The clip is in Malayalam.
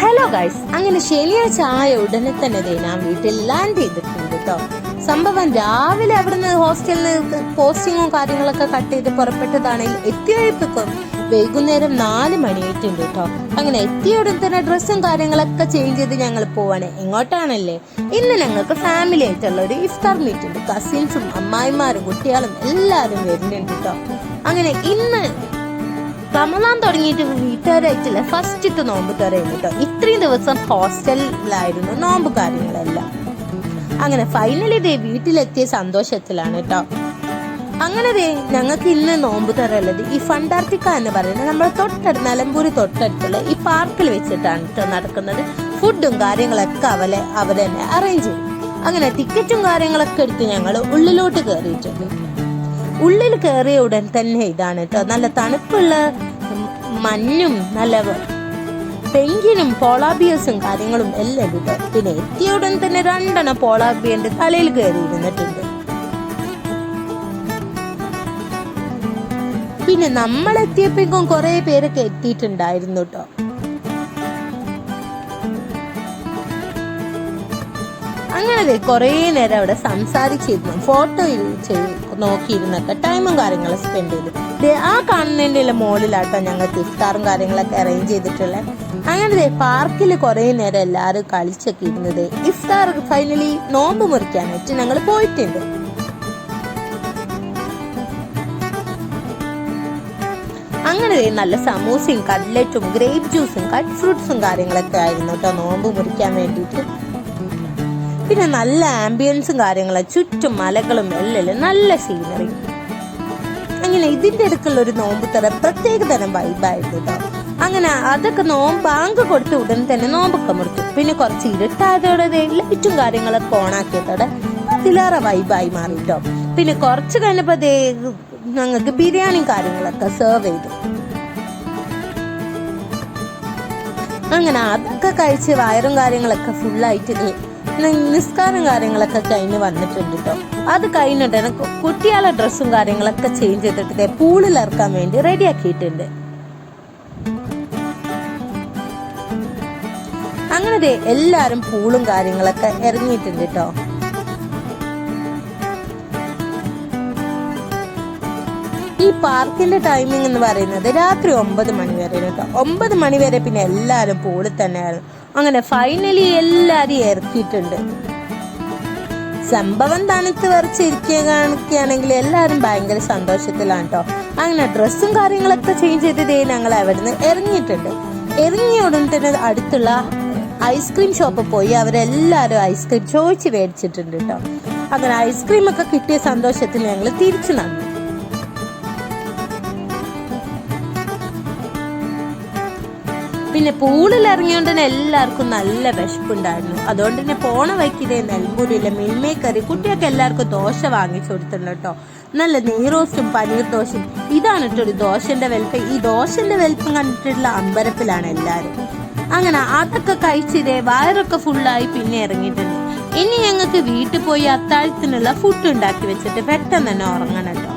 ഹലോ ഗൈസ്, അങ്ങനെ ശനിയാഴ്ച ആയ ഉടനെ തന്നെ ഞാൻ വീട്ടിൽ ലാൻഡ് ചെയ്തിട്ടുണ്ട് കേട്ടോ. സംഭവം രാവിലെ അവിടുന്ന് ഹോസ്റ്റലിൽ പോസ്റ്റിങ്ങും കാര്യങ്ങളൊക്കെ കട്ട് ചെയ്ത് പുറപ്പെട്ടതാണെങ്കിൽ എത്തിയപ്പോഴേക്കും വൈകുന്നേരം 4 മണിയായിട്ടുണ്ട് കേട്ടോ. അങ്ങനെ എത്തിയോടൻ തന്നെ ഡ്രസ്സും കാര്യങ്ങളൊക്കെ ചേഞ്ച് ചെയ്ത് ഞങ്ങൾ പോവാണ്. എങ്ങോട്ടാണല്ലേ? ഇന്ന് ഞങ്ങൾക്ക് ഫാമിലി ആയിട്ടുള്ള ഒരു ഇഫ്താർ മീറ്റ് ഉണ്ട്. കസിൻസും അമ്മായിമാരും കുട്ടികളും എല്ലാവരും വരുന്നുണ്ട് കേട്ടോ. അങ്ങനെ ഇന്ന് റമദാൻ തുടങ്ങിയിട്ട് വീട്ടുകാരായിട്ടില്ല ഫസ്റ്റത്തെ നോമ്പ് തുറയുന്നു കേട്ടോ. ഇത്രയും ദിവസം ഹോസ്റ്റലിലായിരുന്നു നോമ്പ് കാര്യങ്ങളെല്ലാം. അങ്ങനെ ഫൈനലി വീട്ടിലെത്തിയ സന്തോഷത്തിലാണ് കേട്ടോ. അങ്ങനെ ഞങ്ങൾക്ക് ഇന്ന് നോമ്പ് തുറയുള്ളത് ഈ ഫണ്ടാർട്ടിക്ക എന്ന് പറയുന്നത് നമ്മുടെ തൊട്ടടുത്ത് നിലമ്പൂർ തൊട്ടടുത്തുള്ള ഈ പാർക്കിൽ വെച്ചിട്ടാണ് കേട്ടോ നടക്കുന്നത്. ഫുഡും കാര്യങ്ങളൊക്കെ അവർ തന്നെ അറേഞ്ച് ചെയ്യും. അങ്ങനെ ടിക്കറ്റും കാര്യങ്ങളൊക്കെ എടുത്ത് ഞങ്ങൾ ഉള്ളിലോട്ട് കയറിയിട്ടുണ്ട്. ഉള്ളിൽ കയറിയ ഉടൻ തന്നെ ഇതാണ് കേട്ടോ, നല്ല തണുപ്പുള്ള മഞ്ഞും നല്ല പെങ്കിനും പോളാബിയസും കാര്യങ്ങളും എല്ലാം ഉണ്ട്. പിന്നെ എത്തിയ ഉടൻ തന്നെ 2 പോളാബിയന്റെ തലയിൽ കയറി ഇരുന്നിട്ടുണ്ട്. പിന്നെ നമ്മൾ എത്തിയപ്പോഴേക്കും കുറെ പേരൊക്കെ എത്തിയിട്ടുണ്ടായിരുന്നു കേട്ടോ. അങ്ങനെ കുറെ നേരം അവിടെ സംസാരിച്ചിരുന്നു, ഫോട്ടോ നോക്കിയിരുന്നൊക്കെ ടൈമും കാര്യങ്ങളും സ്പെൻഡ് ചെയ്തു. ആ കാണുന്നതിന്റെ മോളിലാട്ടോ ഞങ്ങൾക്ക് ഇഫ്താറും കാര്യങ്ങളൊക്കെ അറേഞ്ച് ചെയ്തിട്ടുള്ളത്. അങ്ങനെ പാർക്കിൽ കുറെ നേരം എല്ലാവരും കളിച്ചൊക്കെ ഇരുന്നത്. ഇഫ്താർ ഫൈനലി നോമ്പ് മുറിക്കാനായിട്ട് ഞങ്ങൾ പോയിട്ടുണ്ട്. അങ്ങനെ നല്ല സമൂസയും കട്ട്ലറ്റും ഗ്രേപ്പ് ജ്യൂസും കട്ട് ഫ്രൂട്ട്സും കാര്യങ്ങളൊക്കെ ആയിരുന്നു കേട്ടോ നോമ്പ് മുറിക്കാൻ വേണ്ടിയിട്ട്. പിന്നെ നല്ല ആംബിയൻസും കാര്യങ്ങളും ചുറ്റും മലകളും എല്ലാം നല്ല സീനറി. അങ്ങനെ ഇതിന്റെ അടുക്കുള്ള ഒരു നോമ്പ് തര പ്രത്യേക തരം വൈബായിരുന്നു കേട്ടോ. അങ്ങനെ അതൊക്കെ ബാങ്ക് കൊടുത്ത ഉടൻ തന്നെ നോമ്പൊക്കെ മുറിച്ചു. പിന്നെ കുറച്ച് ഇരുട്ടായതോടെ ലൈറ്റും കാര്യങ്ങളൊക്കെ ഓണാക്കിയതോടെ അതിലേറെ വൈബായി മാറി കേട്ടോ. പിന്നെ കുറച്ച് കഴിഞ്ഞപ്പോ ഞങ്ങൾക്ക് ബിരിയാണിയും കാര്യങ്ങളൊക്കെ സെർവ് ചെയ്തു. അങ്ങനെ അതൊക്കെ കഴിച്ച് വയറും കാര്യങ്ങളൊക്കെ ഫുള്ളായിട്ട് നിസ്കാരം കാര്യങ്ങളൊക്കെ കഴിഞ്ഞ് വന്നിട്ടുണ്ട് കേട്ടോ. അത് കഴിഞ്ഞിട്ട് കുട്ടികളെ ഡ്രസ്സും കാര്യങ്ങളൊക്കെ ചേഞ്ച് ചെയ്തിട്ട് പൂളിൽ ഇറക്കാൻ വേണ്ടി റെഡി ആക്കിയിട്ടുണ്ട്. അങ്ങനെ എല്ലാരും പൂളും കാര്യങ്ങളൊക്കെ ഇറങ്ങിയിട്ടുണ്ട് കേട്ടോ. ഈ പാർക്കിന്റെ ടൈമിംഗ് എന്ന് പറയുന്നത് രാത്രി 9 മണി വരെ കേട്ടോ. 9 മണി വരെ പിന്നെ എല്ലാരും പൂളിൽ തന്നെയായിരുന്നു. അങ്ങനെ ഫൈനലി എല്ലാരും ഇറക്കിയിട്ടുണ്ട്. സംഭവം തണുത്ത് വരച്ചിരിക്കുകയാണെങ്കിൽ എല്ലാരും ഭയങ്കര സന്തോഷത്തിലാണ് കേട്ടോ. അങ്ങനെ ഡ്രസ്സും കാര്യങ്ങളൊക്കെ ചേഞ്ച് ചെയ്ത് ഞങ്ങൾ അവിടുന്ന് ഇറങ്ങിയിട്ടുണ്ട്. ഇറങ്ങിയ ഉടൻ തന്നെ അടുത്തുള്ള ഐസ്ക്രീം ഷോപ്പ് പോയി അവരെല്ലാരും ഐസ്ക്രീം ചോദിച്ച് മേടിച്ചിട്ടുണ്ട് കേട്ടോ. അങ്ങനെ ഐസ്ക്രീം ഒക്കെ കിട്ടിയ സന്തോഷത്തിൽ ഞങ്ങൾ തിരിച്ചു നടന്നു. പിന്നെ പൂളിൽ ഇറങ്ങിയോണ്ട് തന്നെ എല്ലാവർക്കും നല്ല വിശപ്പുണ്ടായിരുന്നു. അതുകൊണ്ട് തന്നെ പോണ വയ്ക്കിതേ നെൽമ്പൂരിലെ മിൽമേക്കറി കുട്ടിയൊക്കെ എല്ലാവർക്കും ദോശ വാങ്ങിച്ചു കൊടുത്തിട്ടുണ്ട് കേട്ടോ. നല്ല നെയ്റോസ്റ്റും പനീർ ദോശയും. ഇതാണ് കേട്ടോ ഒരു ദോശന്റെ വലിപ്പം. ഈ ദോശന്റെ വലിപ്പം കണ്ടിട്ടുള്ള അമ്പരപ്പിലാണ് എല്ലാവരും. അങ്ങനെ അതൊക്കെ കഴിച്ചിതേ വയറൊക്കെ ഫുള്ളായി പിന്നെ ഇറങ്ങിയിട്ടുണ്ട്. ഇനി ഞങ്ങൾക്ക് വീട്ടിൽ പോയി അത്താഴത്തിനുള്ള ഫുഡ് ഉണ്ടാക്കി വെച്ചിട്ട് പെട്ടെന്ന് തന്നെ ഉറങ്ങണം കേട്ടോ.